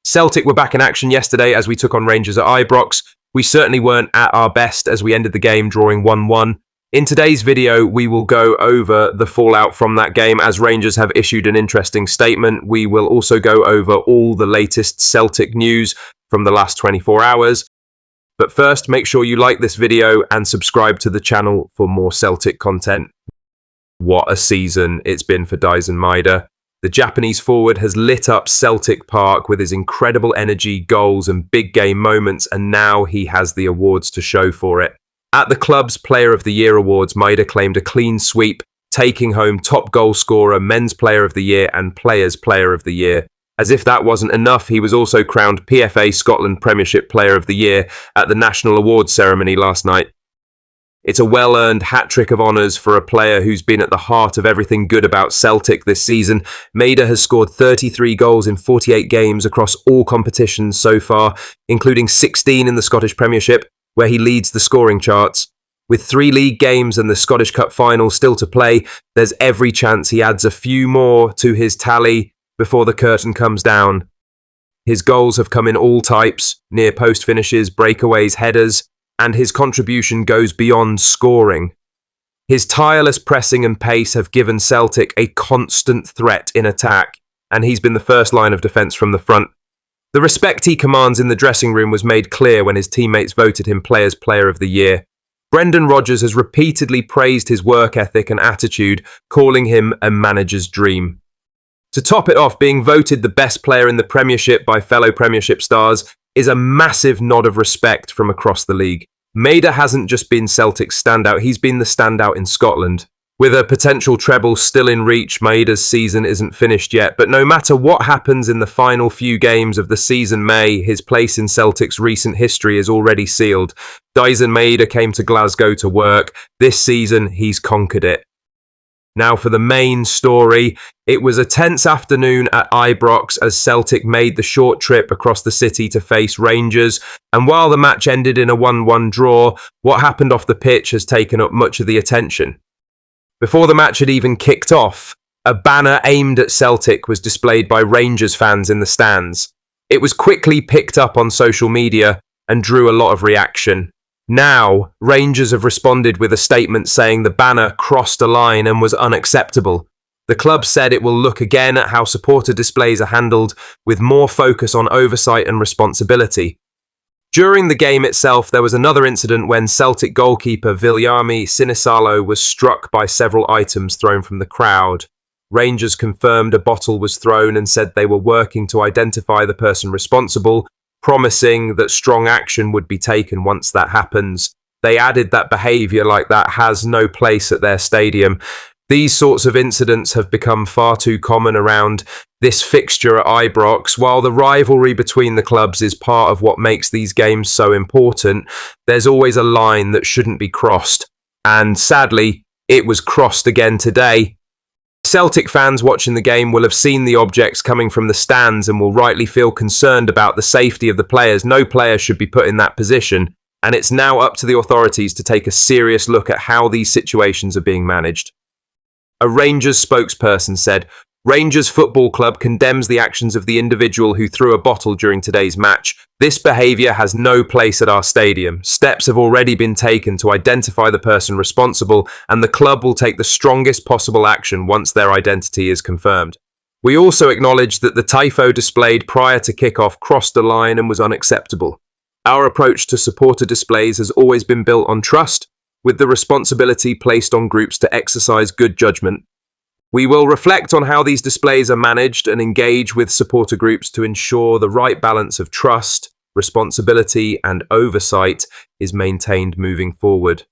Celtic were back in action yesterday as we took on Rangers at Ibrox. We certainly weren't at our best as we ended the game drawing 1-1. In today's video, we will go over the fallout from that game as Rangers have issued an interesting statement. We will also go over all the latest Celtic news from the last 24 hours. But first, make sure you like this video and subscribe to the channel for more Celtic content. What a season it's been for Daizen Maeda. The Japanese forward has lit up Celtic Park with his incredible energy, goals and big game moments, and now he has the awards to show for it. At the club's Player of the Year awards, Maeda claimed a clean sweep, taking home top goal scorer, Men's Player of the Year and Players Player of the Year. As if that wasn't enough, he was also crowned PFA Scotland Premiership Player of the Year at the National Awards ceremony last night. It's a well-earned hat-trick of honours for a player who's been at the heart of everything good about Celtic this season. Maeda has scored 33 goals in 48 games across all competitions so far, including 16 in the Scottish Premiership, where he leads the scoring charts. With 3 league games and the Scottish Cup final still to play, there's every chance he adds a few more to his tally before the curtain comes down. His goals have come in all types, near post finishes, breakaways, headers, and his contribution goes beyond scoring. His tireless pressing and pace have given Celtic a constant threat in attack, and he's been the first line of defence from the front. The respect he commands in the dressing room was made clear when his teammates voted him Players Player of the Year. Brendan Rodgers has repeatedly praised his work ethic and attitude, calling him a manager's dream. To top it off, being voted the best player in the Premiership by fellow Premiership stars is a massive nod of respect from across the league. Maeda hasn't just been Celtic's standout, he's been the standout in Scotland. With a potential treble still in reach, Maeda's season isn't finished yet, but no matter what happens in the final few games of the season May, his place in Celtic's recent history is already sealed. Daizen Maeda came to Glasgow to work. This season, he's conquered it. Now for the main story. It was a tense afternoon at Ibrox as Celtic made the short trip across the city to face Rangers, and while the match ended in a 1-1 draw, what happened off the pitch has taken up much of the attention. Before the match had even kicked off, a banner aimed at Celtic was displayed by Rangers fans in the stands. It was quickly picked up on social media and drew a lot of reaction. Now, Rangers have responded with a statement saying the banner crossed a line and was unacceptable. The club said it will look again at how supporter displays are handled, with more focus on oversight and responsibility. During the game itself, there was another incident when Celtic goalkeeper Viljami Sinisalo was struck by several items thrown from the crowd. Rangers confirmed a bottle was thrown and said they were working to identify the person responsible, promising that strong action would be taken once that happens. They added that behaviour like that has no place at their stadium. These sorts of incidents have become far too common around this fixture at Ibrox. While the rivalry between the clubs is part of what makes these games so important, there's always a line that shouldn't be crossed. And sadly, it was crossed again today. Celtic fans watching the game will have seen the objects coming from the stands and will rightly feel concerned about the safety of the players. No player should be put in that position, and it's now up to the authorities to take a serious look at how these situations are being managed. A Rangers spokesperson said, "Rangers Football Club condemns the actions of the individual who threw a bottle during today's match. This behaviour has no place at our stadium. Steps have already been taken to identify the person responsible, and the club will take the strongest possible action once their identity is confirmed. We also acknowledge that the tifo displayed prior to kick-off crossed a line and was unacceptable. Our approach to supporter displays has always been built on trust, with the responsibility placed on groups to exercise good judgment. We will reflect on how these displays are managed and engage with supporter groups to ensure the right balance of trust, responsibility and oversight is maintained moving forward.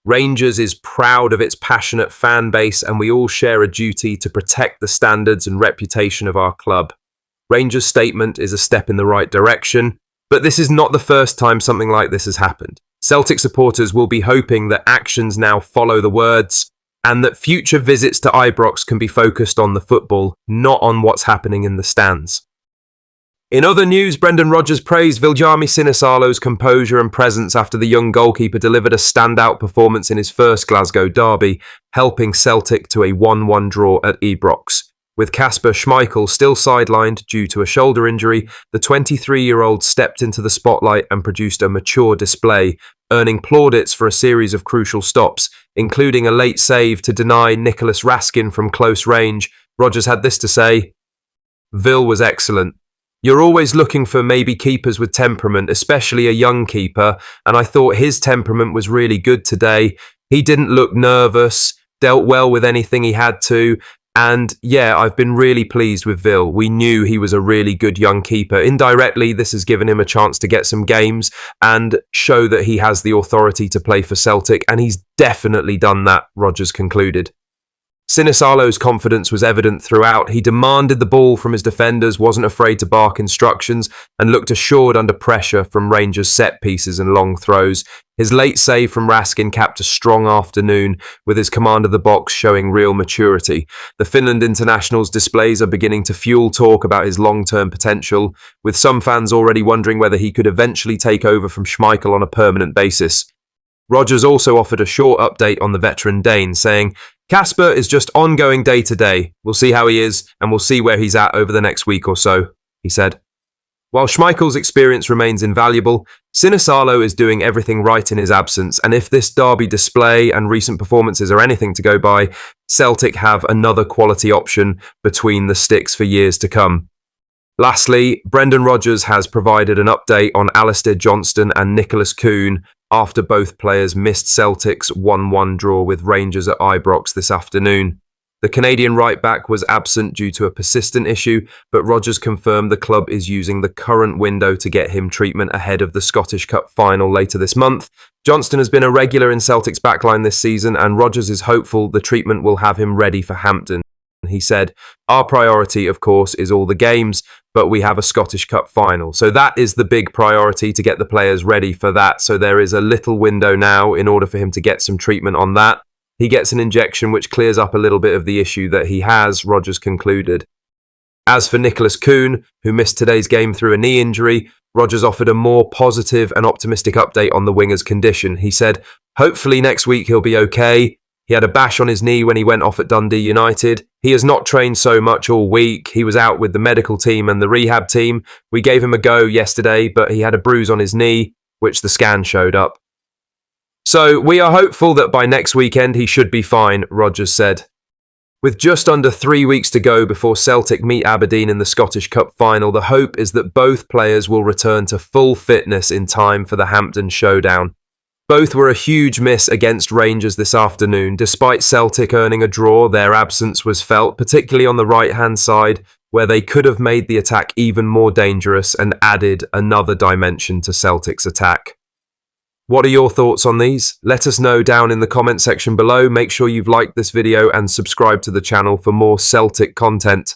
Rangers is proud of its passionate fan base, and we all share a duty to protect the standards and reputation of our club. Rangers' statement is a step in the right direction, but this is not the first time something like this has happened. Celtic supporters will be hoping that actions now follow the words, and that future visits to Ibrox can be focused on the football, not on what's happening in the stands. In other news, Brendan Rodgers praised Viljami Sinisalo's composure and presence after the young goalkeeper delivered a standout performance in his first Glasgow derby, helping Celtic to a 1-1 draw at Ibrox. With Kasper Schmeichel still sidelined due to a shoulder injury, the 23-year-old stepped into the spotlight and produced a mature display, earning plaudits for a series of crucial stops, including a late save to deny Nicholas Raskin from close range. Rodgers had this to say: "Vil was excellent. You're always looking for maybe keepers with temperament, especially a young keeper, and I thought his temperament was really good today. He didn't look nervous, dealt well with anything he had to, and yeah, I've been really pleased with Vil. We knew he was a really good young keeper. Indirectly, this has given him a chance to get some games and show that he has the authority to play for Celtic, and he's definitely done that," Rodgers concluded. Sinisalo's confidence was evident throughout. He demanded the ball from his defenders, wasn't afraid to bark instructions, and looked assured under pressure from Rangers' set pieces and long throws. His late save from Raskin capped a strong afternoon, with his command of the box showing real maturity. The Finland international's displays are beginning to fuel talk about his long-term potential, with some fans already wondering whether he could eventually take over from Schmeichel on a permanent basis. Rodgers also offered a short update on the veteran Dane, saying, "Kasper is just ongoing day to day. We'll see how he is, and we'll see where he's at over the next week or so," he said. While Schmeichel's experience remains invaluable, Sinisalo is doing everything right in his absence, and if this derby display and recent performances are anything to go by, Celtic have another quality option between the sticks for years to come. Lastly, Brendan Rodgers has provided an update on Alistair Johnston and Nicholas Kuhn after both players missed Celtic's 1-1 draw with Rangers at Ibrox this afternoon. The Canadian right-back was absent due to a persistent issue, but Rodgers confirmed the club is using the current window to get him treatment ahead of the Scottish Cup final later this month. Johnston has been a regular in Celtic's backline this season, and Rodgers is hopeful the treatment will have him ready for Hampden. He said, "Our priority, of course, is all the games, but we have a Scottish Cup final. So that is the big priority, to get the players ready for that. So there is a little window now in order for him to get some treatment on that. He gets an injection which clears up a little bit of the issue that he has," Rodgers concluded. As for Nicholas Kuhn, who missed today's game through a knee injury, Rodgers offered a more positive and optimistic update on the winger's condition. He said, "Hopefully next week he'll be okay. He had a bash on his knee when he went off at Dundee United. He has not trained so much all week. He was out with the medical team and the rehab team. We gave him a go yesterday, but he had a bruise on his knee, which the scan showed up. So we are hopeful that by next weekend he should be fine," Rodgers said. With just under 3 weeks to go before Celtic meet Aberdeen in the Scottish Cup final, the hope is that both players will return to full fitness in time for the Hampden showdown. Both were a huge miss against Rangers this afternoon. Despite Celtic earning a draw, their absence was felt, particularly on the right-hand side, where they could have made the attack even more dangerous and added another dimension to Celtic's attack. What are your thoughts on these? Let us know down in the comment section below. Make sure you've liked this video and subscribe to the channel for more Celtic content.